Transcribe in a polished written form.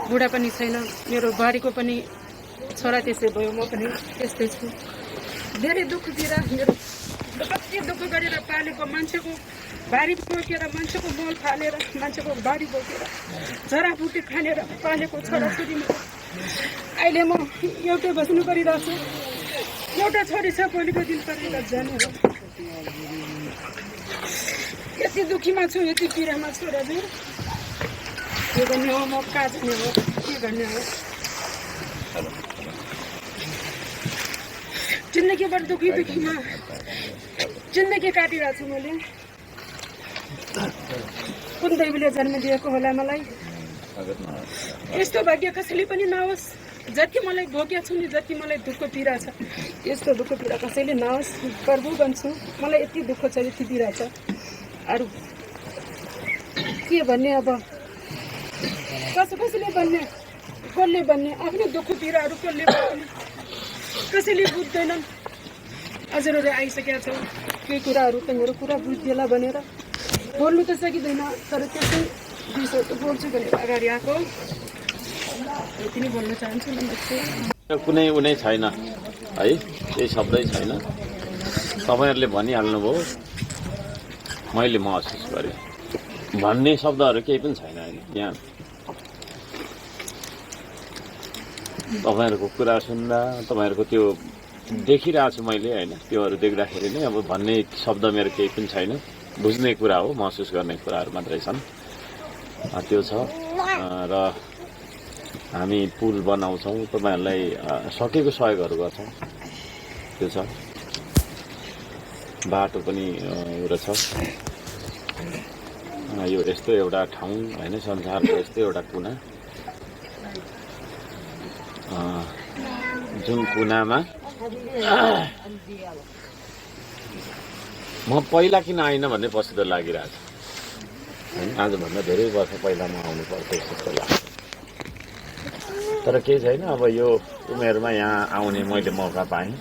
बुढा पनि छैन, मेरो बारीको पनि छोरा त्यसै भयो, म पनि त्यस्तै छु। धेरै दुःख दिएर मेरो कति दुःख गरेर पालेको मान्छेको बारी बोकेर, मान्छेको मल फालेर, मान्छेको बारी बोकेर जराबुटी खानेर पालेको छोराछोरी म अहिले म एउटै बस्नु परिरहेको छु। एउटा छोरी छ, भोलिको दिन परेर जाने हो। यति दुःखीमा छु, यति पीडामा छु र के गर्ने हो, म कहाँ जाने हो, के गर्ने हो। जिन्दगीबाट दुखीमा जिन्दगी काटिरहेको छु मैले। कुन दैवले जन्म दिएको होला मलाई। यस्तो भाग्य कसैले पनि नहोस्। जति मलाई भोग्या छु नि, जति मलाई दुःख पीडा छ, यस्तो दुःख पीडा कसैले नहोस्। प्रभु भन्छु, मलाई यति दुःख छ, यति पीडा छ। अरू के भन्ने अब, कसैले भन्ने, कसले भन्ने, आफ्नो दुःख पीडाहरू कसले भन्ने, कसैले बुझ्दैनन्। हजुरहरू आइसकेका छौँ, केही कुराहरू त मेरो कुरा बुझ्देला भनेर बोल्नु त सकिँदैन, तर त्यसै विषय बोल्छु भनेर अगाडि आएको। यति नै बोल्न चाहन्छु। नमस्ते। कुनै उनै छैन है, केही शब्दै छैन। तपाईँहरूले भनिहाल्नुभयो, मैले महसुस गरेँ। भन्ने शब्दहरू केही पनि छैन होइन। यहाँ तपाईँहरूको कुरा सुन्दा, तपाईँहरूको त्यो देखिरहेको छु मैले होइन, त्योहरू देख्दाखेरि नै अब भन्ने शब्द मेरो केही पनि छैन। बुझ्ने कुरा हो, महसुस गर्ने कुराहरू मात्रै छन्। त्यो छ र हामी पुल बनाउँछौँ, तपाईँहरूलाई सकेको सहयोगहरू गर्छौँ, त्यो छ। बाटो पनि रहेछ। यो यस्तो एउटा ठाउँ होइन, संसारको यस्तो एउटा कुना, जुन कुनामा म पहिला किन आइन भन्ने पछितो लागिरहेको छ होइन। आजभन्दा धेरै वर्ष पहिला म आउनु पर्थ्यो जस्तो लाग्छ। तर केही छैन, अब यो उमेरमा यहाँ आउने मैले मौका पाएँ।